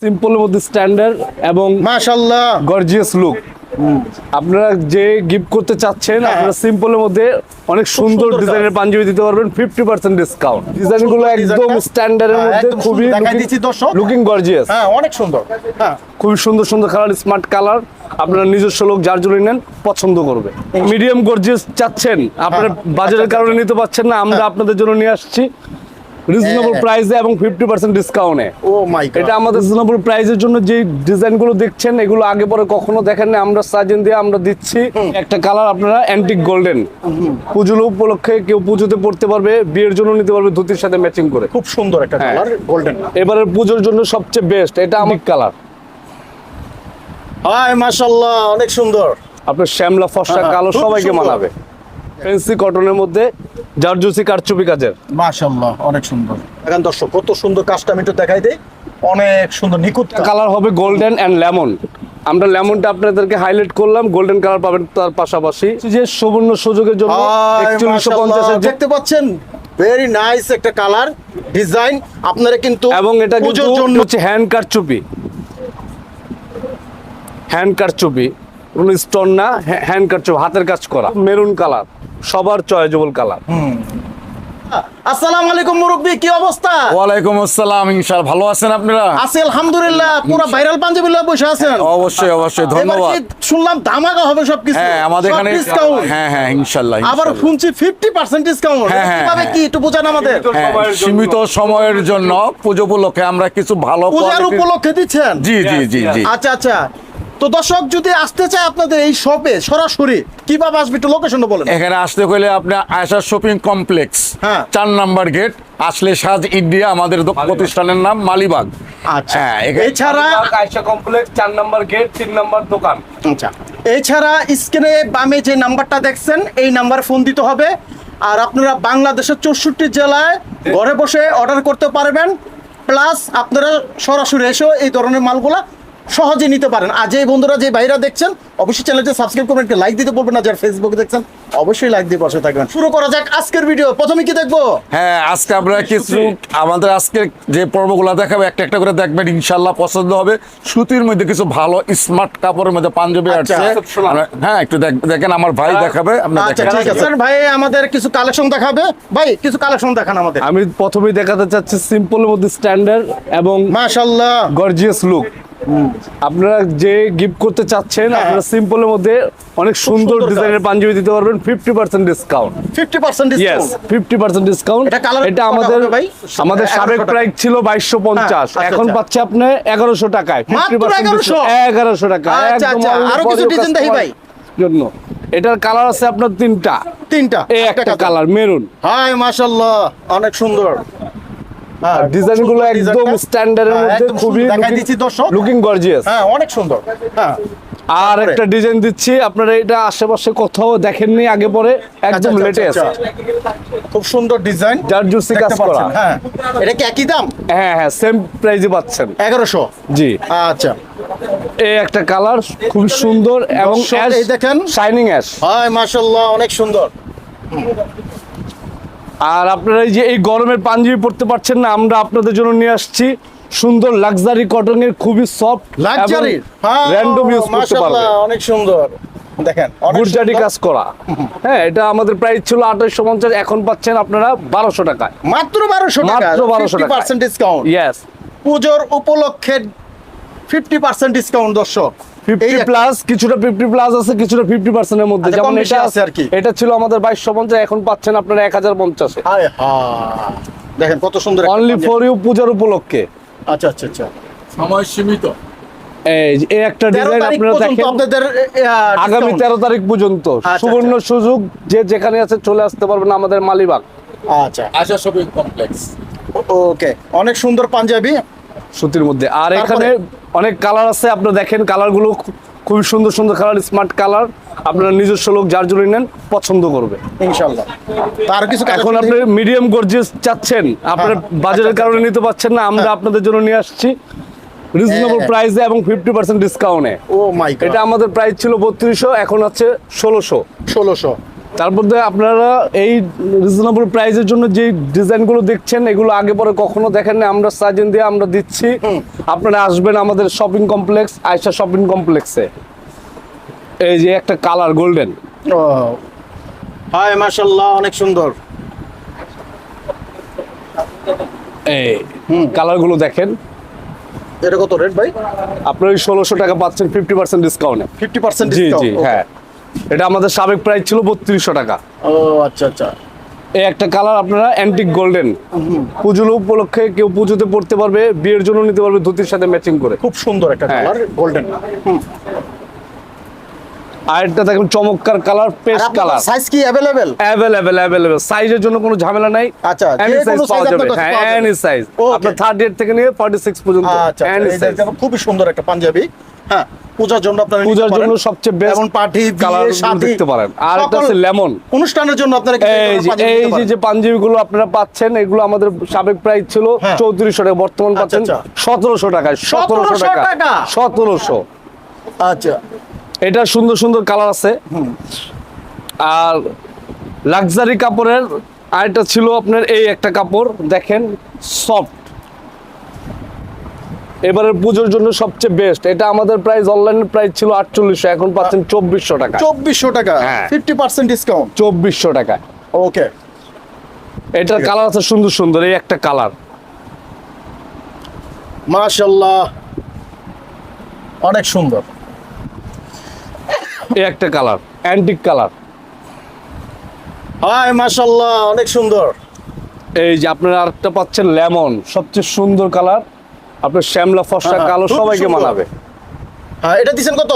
সিম্পলের মধ্যে স্ট্যান্ডার্ড এবং মাশাআল্লাহ গর্জিয়াস লুক। আপনারা যে গিফট করতে চাচ্ছেন আপনারা সিম্পলের মধ্যে অনেক সুন্দর ডিজাইনের পাঞ্জাবি দিতে পারবেন 50% ডিসকাউন্ট। ডিজাইনগুলো একদম স্ট্যান্ডার্ডের মধ্যে খুবই দেখাই দিচ্ছি দর্শক, লুকিং গর্জিয়াস। হ্যাঁ অনেক সুন্দর, হ্যাঁ খুবই সুন্দর সুন্দর কালার, স্মার্ট কালার। আপনারা নিজস্ব লোক যার জন্য নেন পছন্দ করবে। মিডিয়াম গর্জিয়াস চাচ্ছেন আপনারা বাজারের কারণে নিতে পারছেন না, আমরা আপনাদের জন্য নিয়ে আসছি রিজনেবল প্রাইসে এবং 50% ডিসকাউন্টে। ও মাই গড, এটা আমাদের রিজনেবল প্রাইসের জন্য যে ডিজাইনগুলো দেখছেন এগুলো আগে পরে কখনো দেখেন না, আমরা সাজেন দিয়ে আমরা দিচ্ছি। একটা কালার আপনারা অ্যান্টিক গোল্ডেন, পুজো উপলক্ষে কেউ পুজোতে পড়তে পারবে, বিয়ের জন্য নিতে পারবে ধুতির সাথে ম্যাচিং করে। খুব সুন্দর একটা কালার গোল্ডেন। এবারের পুজোর জন্য সবচেয়ে বেস্ট এটা আমার কালার। হাই মাশাআল্লাহ অনেক সুন্দর। আপনার শ্যামলা ফর্সা কালো খুব সবাইকে সুন্দর। মানাবে। ফ্যান্সি কটনের মধ্যে জারজুসি কারচুপি কাজের। মাশাআল্লাহ অনেক সুন্দর। এখন দর্শক কত সুন্দর কাজটা আমি একটু দেখাই দেই, অনেক সুন্দর নিখুঁত কালার হবে গোল্ডেন এন্ড লেমন। আমরা লেমনটা আপনাদেরকে হাইলাইট করলাম, গোল্ডেন কালার পাবেন তার পাশাপাশি। যে সুবর্ণ সুযোগের জন্য 4150 দেখতে পাচ্ছেন, ভেরি নাইস একটা কালার ডিজাইন। আপনারা কিন্তু এবং এটা পুজোর কিন্তু জন্য হচ্ছে হ্যান্ড কারচুপি, হ্যান্ড কারচুপি, কোনো স্টোন না, হ্যান্ড কারচুপি, হাতের কাজ করা। মেরুন কালার সবার চয়েজেবল কালার। আসসালামু আলাইকুম মুরব্বি, কি অবস্থা? ওয়ালাইকুম আসসালাম। ইনশাআল্লাহ ভালো আছেন আপনারা? আছি আলহামদুলিল্লাহ। পুরো ভাইরাল পাঞ্জাবি লয়ে বসে আছেন? অবশ্যই অবশ্যই, এবার ধন্যবাদ। কি শুনলাম ধামাকা হবে সবকিছু? হ্যাঁ আমাদের এখানে ডিসকাউন্ট। হ্যাঁ হ্যাঁ ইনশাআল্লাহ। আবার শুনছি 50% ডিসকাউন্ট। হ্যাঁ, হ্যাঁ, কিভাবে হ্যাঁ। কি একটু বোঝান আমাদের। সীমিত সময়ের জন্য পুজো উপলক্ষে আমরা কিছু ভালো পূজার quality- উপলক্ষে দিচ্ছেন? জি জি জি জি। আচ্ছা আচ্ছা। তো দর্শক যদি আসতে চায় আপনাদের এই শপে সরাসরি কিভাবে আসবে একটু লোকেশনটা বলেন। এখানে আসতে হলে আপনি আয়শা শপিং কমপ্লেক্স হ্যাঁ। 4 নাম্বার গেট আসলে সাজ ইন্ডিয়া, আমাদের প্রতিষ্ঠানের নাম মালিবাগ। আচ্ছা, হ্যাঁ, এছাড়া Ayesha complex 4 number gate 3 number দোকান। আচ্ছা, এছাড়া স্ক্রিনে বামে যে নাম্বারটা দেখছেন এই নাম্বারে ফোন দিতে হবে। আর আপনারা বাংলাদেশের 64 জেলায় ঘরে বসে অর্ডার করতে পারবেন, প্লাস আপনারা সরাসরি এসেও এই ধরনের মালগুলা সহজে নিতে পারেন। আর যে বন্ধুরা যে ভাইরা দেখছেন অবশ্যই চ্যানেলটা সাবস্ক্রাইব করবেন, একটা লাইক দিতে বলবেন না। যারা ফেসবুকে দেখছেন অবশ্যই লাইক দিয়ে বসে থাকবেন। শুরু করা যাক আজকের ভিডিও। প্রথমে কি দেখবো? হ্যাঁ আজকে আমরা কিছু আমাদের আজকের যে পর্বগুলো দেখাবো একটা একটা করে দেখবেন, ইনশাআল্লাহ পছন্দ হবে। সুতির মধ্যে কিছু ভালো স্মার্ট কাপড়ের মধ্যে পাঞ্জাবি আচ্ছা, আছে। হ্যাঁ একটু দেখেন, আমার ভাই দেখাবে, আপনি আচ্ছা দেখেন। ঠিক আছে ভাই, আমাদের কিছু কালেকশন দেখাবে। ভাই কিছু কালেকশন দেখান আমাদের। আমি প্রথমেই দেখাতে চাচ্ছি সিম্পলের মধ্যে স্ট্যান্ডার্ড এবং মাশাআল্লাহ গর্জিয়াস লুক। আপনারা যে গিফট করতে চাচ্ছেন আপনারা সিম্পলের মধ্যে অনেক সুন্দর সুন্দর ডিজাইনের পাঞ্জাবি দিতে পারবেন 50% ডিসকাউন্ট। 50% yes, discount. 50% ডিসকাউন্ট। এটা কালার এটা আমাদের সাবেক প্রাইস ছিল 2250, আচ্ছা, এখন আচ্ছা। পাচ্ছে আপনি 1100 টাকায়। মাত্র 50% 1100 টাকা। আচ্ছা, একদম আচ্ছা। only আরো for কিছু your ডিজাইন দেখি customer ভাই। জন্য। এটার কালার আছে আপনার তিনটা। এই একটা কালার মেরুন। হাই মাশাআল্লাহ অনেক সুন্দর। ডিজাইনগুলো একদম স্ট্যান্ডার্ডের মধ্যে খুবই দেখাই দিচ্ছি দর্শক, লুকিং গর্জিয়াস। হ্যাঁ অনেক সুন্দর। হ্যাঁ আর একটা ডিজাইন দিচ্ছি, আপনারা এটা আশেপাশে কোথাও দেখেননি আগে পরে, একদম আচ্ছা, লেটেস্ট। খুব সুন্দর ডিজাইন, জারজুসি কাজ করা। হ্যাঁ এটা কি একই দাম? হ্যাঁ হ্যাঁ সেম প্রাইসে পাচ্ছেন 1100। জি। আচ্ছা, এই একটা কালার খুব সুন্দর এবং দর্শক, এই দেখেন শাইনিং অ্যাশ। হাই মাশাআল্লাহ অনেক সুন্দর। আর আপনারা এই যে এই গরমের পাঞ্জাবি পরতে পারছেন না, আমরা আপনাদের জন্য নিয়ে আসছি সুন্দর লাক্সারি কটনের, খুবই সফট লাক্সারি, র‍্যান্ডম ইউজ করতে মাশাআল্লাহ পারবেন। অনেক সুন্দর। দেখেন অনেক গুরজারি সুন্দর। কাজ করা। হ্যাঁ এটা আমাদের প্রাইস ছিল 2850, এখন পাচ্ছেন আপনারা 1200 টাকায়। মাত্র 1200 টাকা, মাত্র 1200 টাকা। 50% ডিসকাউন্ট। ইয়েস, পুজোর উপলক্ষে 50% ডিসকাউন্ট দর্শক। 50 প্লাস, কিছুটা 50 প্লাস আছে, কিছুটা 50% এর মধ্যে। আচ্ছা, যেমন কম বেশি এটা আছে আর কি। এটা ছিল আমাদের 2250, এখন পাচ্ছেন আপনারা 1050 এ। হায় হায়, দেখেন কত সুন্দর একটা অনলি পাঞ্জাবি। ফর ইউ পূজার উপলক্ষে। আচ্ছা আচ্ছা আচ্ছা। সময় সীমিত। এই যে এই একটা 13 ডিজাইন তারিখ আপনারা পর্যন্ত দেখেন, আপনাদের আগামী discount। 13 তারিখ পর্যন্ত আচ্ছা, সুবর্ণ সুযোগ, যে যেখানে আছে চলে আসতে পারবেন আমাদের মালিবাগ। আচ্ছা আয়শা শপিং কমপ্লেক্স। ওকে, অনেক সুন্দর পাঞ্জাবি সুতির মধ্যে। আর তারপরে? এখানে অনেক কালার আছে, আপনারা দেখেন কালারগুলো খুবই সুন্দর সুন্দর কালার, স্মার্ট কালার। আপনারা নিজস্ব লোক যার জন্য নেন পছন্দ করবে। ইনশাআল্লাহ। তার কিছু এখন আপনি মিডিয়াম গর্জিয়াস চাচ্ছেন, আপনার বাজারের কারণে নিতে পারছেন না, আমরা আপনাদের জন্য নিয়ে আসছি রিজনেবল প্রাইসে এবং 50% ডিসকাউন্টে। ও মাই গড, এটা আমাদের প্রাইস ছিল 3200, এখন হচ্ছে 1600। 1600। তারপর দিয়ে আপনারা এই রিজনেবল প্রাইসের জন্য যে ডিজাইনগুলো দেখছেন এগুলো আগে পরে কখনো দেখেন না, আমরা সাজেন দিয়ে আমরা দিচ্ছি। আপনারা আসবেন আমাদের শপিং কমপ্লেক্স, আয়শা শপিং কমপ্লেক্সে। এই যে একটা কালার গোল্ডেন, হায় মাশাআল্লাহ, অনেক সুন্দর। এই কালারগুলো দেখেন। এটা কত রেট ভাই? আপনার ওই 1600 টাকা পাচ্ছেন 50% ডিসকাউন্টে। 50% জি ডিসকাউন্ট? জি হ্যাঁ, এটা আমাদের সাবেক প্রাইস ছিল 3200 টাকা। ও আচ্ছা আচ্ছা। এই একটা কালার আপনারা অ্যান্টিক গোল্ডেন, পুজো উপলক্ষে কেউ পুজোতে পড়তে পারবে, বিয়ের জন্য নিতে পারবে ধুতির সাথে ম্যাচিং করে। খুব সুন্দর একটা হ্যাঁ। Colour, golden. আর একটা দেখুন চমৎকার কালার, পেস্ট কালার। সাইজ কি अवेलेबल? অ্যাভেলেবল। সাইজের জন্য কোনো ঝামেলা নাই। আচ্ছা, এনি যে সাইজ কোনো পাওয়া size যাবে। আপনার কাছে হ্যাঁ, পাওয়া যাবে। Any size. Okay. আপনার 38 থেকে নিয়ে 46 পর্যন্ত আচ্ছা, এনি এই সাইজ। দেখো খুবই সুন্দর একটা পাঞ্জাবি। হ্যাঁ, পূজার জন্য আপনারা পূজার জন্য সবচেয়ে বেস্ট এবং পার্টি, কালার বিয়ে, শাদী দেখতে পারেন। আর একটা সকল আছে লেমন। অনুষ্ঠানের জন্য আপনারা কিন্তু এই যে পাঞ্জাবি এই নিতে পারেন। যে পাঞ্জাবিগুলো আপনারা পাচ্ছেন, এগুলো আমাদের সাবেক প্রাইস ছিল হ্যাঁ। 3400 টাকা, বর্তমান পাচ্ছেন আচ্ছা। 1700 টাকায়। 1700 টাকা। 1700। আচ্ছা, এটা সুন্দর সুন্দর কালার আছে। আর লাক্সারি কাপড়ের আরেকটা ছিল আপনার এই একটা কাপড় দেখেন, সফট। এবারের পুজোর জন্য সবচেয়ে বেস্ট। এটা আমাদের প্রাইস, অনলাইনের প্রাইস ছিল 4800, এখন পাচ্ছেন 2400 টাকা। 2400 টাকা, হ্যাঁ। 50% ডিসকাউন্ট। 2400 টাকায়। ওকে, এটার কালার আছে সুন্দর সুন্দর। এই একটা কালার, মাশাআল্লাহ, অনেক সুন্দর। এই একটা কালার অ্যান্টিক কালার। হায় মাশাআল্লাহ, অনেক সুন্দর। এই যে আপনারা আরেকটা পাচ্ছেন লেমন, সবচেয়ে সুন্দর কালার। আপনার শ্যামলা ফর্সা হ্যাঁ, কালো খুব সবাইকে সুন্দর। মানাবে। হ্যাঁ, এটা দিছেন কত?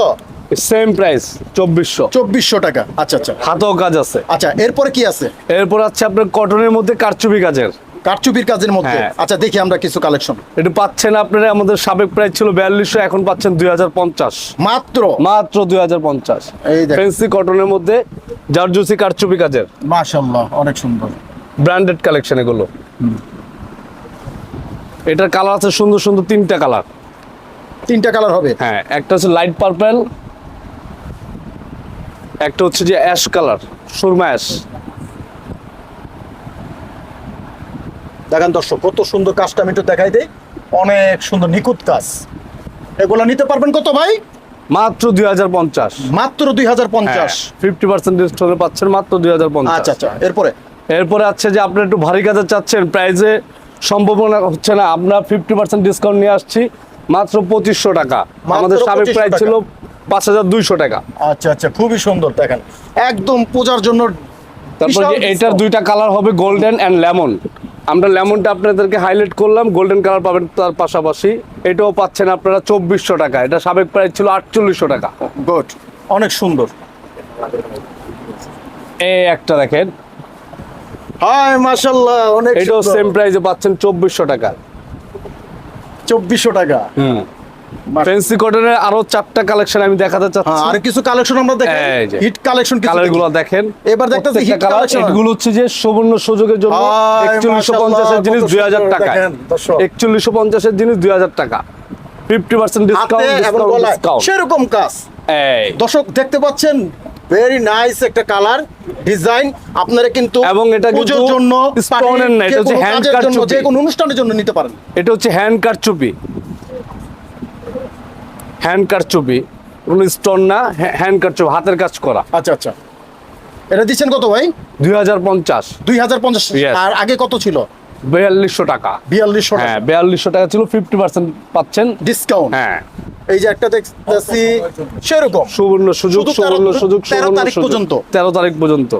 Same price 2400। 2400 টাকা। আচ্ছা আচ্ছা হাতেও কাজ আছে। আচ্ছা, এরপরে কি আছে? এরপর আছে আপনার কটনের মধ্যে কারচুপি কাজের। কারচুপির কাজের মধ্যে? হ্যাঁ। আচ্ছা, দেখি আমরা কিছু কালেকশন। এটা পাচ্ছেন আপনারা, আমাদের সাবেক প্রাইস ছিল 4200, এখন পাচ্ছেন 2050। মাত্র মাত্র 2050। এই দেখেন। ফ্যান্সি কটনের মধ্যে জারজুসি কারচুপি কাজের মাশাআল্লাহ, অনেক সুন্দর। ব্র্যান্ডেড কালেকশন এগুলো। এটার কালার আছে সুন্দর সুন্দর 3টা কালার। 3টা কালার হবে? হ্যাঁ, একটা হচ্ছে লাইট পার্পল, একটা হচ্ছে যে অ্যাশ কালার, সুরমা অ্যাশ। দেখেন দর্শক, কত সুন্দর কাজটা আমি একটু দেখাই দেই। অনেক সুন্দর নিখুঁত কাজ। এগুলো নিতে পারবেন কত ভাই? মাত্র 2050। মাত্র 2050। 50% ডিসকাউন্টে পাচ্ছেন মাত্র 2050। আচ্ছা আচ্ছা, এরপরে? এরপরে আছে যে আপনি একটু ভারী কাজে চাচ্ছেন, প্রাইসে সম্ভাবনা হচ্ছে না, আমরা 50% ডিসকাউন্ট নিয়ে আসছি মাত্র 2500 টাকা। মাত্র আমাদের সাবেক 2500 প্রাইস ছিল 5200 টাকা। আচ্ছা আচ্ছা, খুবই সুন্দর। দেখেন, একদম পূজার জন্য। তারপর যে বিশাল এটার discount। 2টা কালার হবে, গোল্ডেন অ্যান্ড লেমন। আমরা লেমনটা আপনাদেরকে হাইলাইট করলাম, গোল্ডেন কালার পাবেন তার পাশাপাশি। এটাও পাচ্ছেন আপনারা 2400 টাকা। এটা সাবেক প্রাইস ছিল 4800 টাকা। গুড, অনেক সুন্দর। এই একটা দেখেন, হায় মাশাআল্লাহ, অনেক এটাও সুন্দর। সেম প্রাইসে পাচ্ছেন 2400 টাকা। 2400 টাকা। ফ্যান্সি কটনের আরো 4টা কালেকশন আমি দেখাতে হ্যাঁ, চাচ্ছি। আর কিছু কালেকশন আমরা দেখি। এই যে। হিট কালেকশন কিছু কালার দেখি। গুলো দেখেন, এবার দেখতেছি প্রত্যেকটা hit কালার। collection। এগুলো হচ্ছে যে সুবর্ণ সুযোগের জন্য হায় 4150 এর জিনিস মাশাআল্লাহ, 2000 কত টাকা। সুন্দর দেখেন, দর্শক। 4150 এর জিনিস 2000 টাকা। 50% হাতে ডিসকাউন্ট, এবং ডিসকাউন্ট, গলায় ডিসকাউন্ট। সেরকম কাজ। এই দর্শক দেখতে পাচ্ছেন, ভেরি নাইস একটা কালার ডিজাইন। আপনারা কিন্তু এবং এটা কিন্তু পুজোর জন্য, স্টোনের না, এটা হচ্ছে যে কোনো হ্যান্ড কাজের কাট জন্য, চুপি। যে কোনো অনুষ্ঠানের জন্য নিতে পারেন। এটা হচ্ছে হ্যান্ড কারচুপি। হ্যান্ড কারচুপি, কোনো স্টোন না, হ্যান্ড কারচুপি, হাতের কাজ করা। আচ্ছা আচ্ছা, এটা দিচ্ছেন কত ভাই? 2050। 2050। Yes. আর আগে কত ছিল? 4200 টাকা। 4200 টাকা হ্যাঁ, 4200 টাকা ছিল, 50% পাচ্ছেন। ডিসকাউন্ট। হ্যাঁ, এই যে একটা দেখতেছি সেরকম সুবর্ণ সুযোগ, শুধু সুবর্ণ সুযোগ, 13 সুবর্ণ তারিখ সুযোগ। পর্যন্ত। 13 তারিখ পর্যন্ত।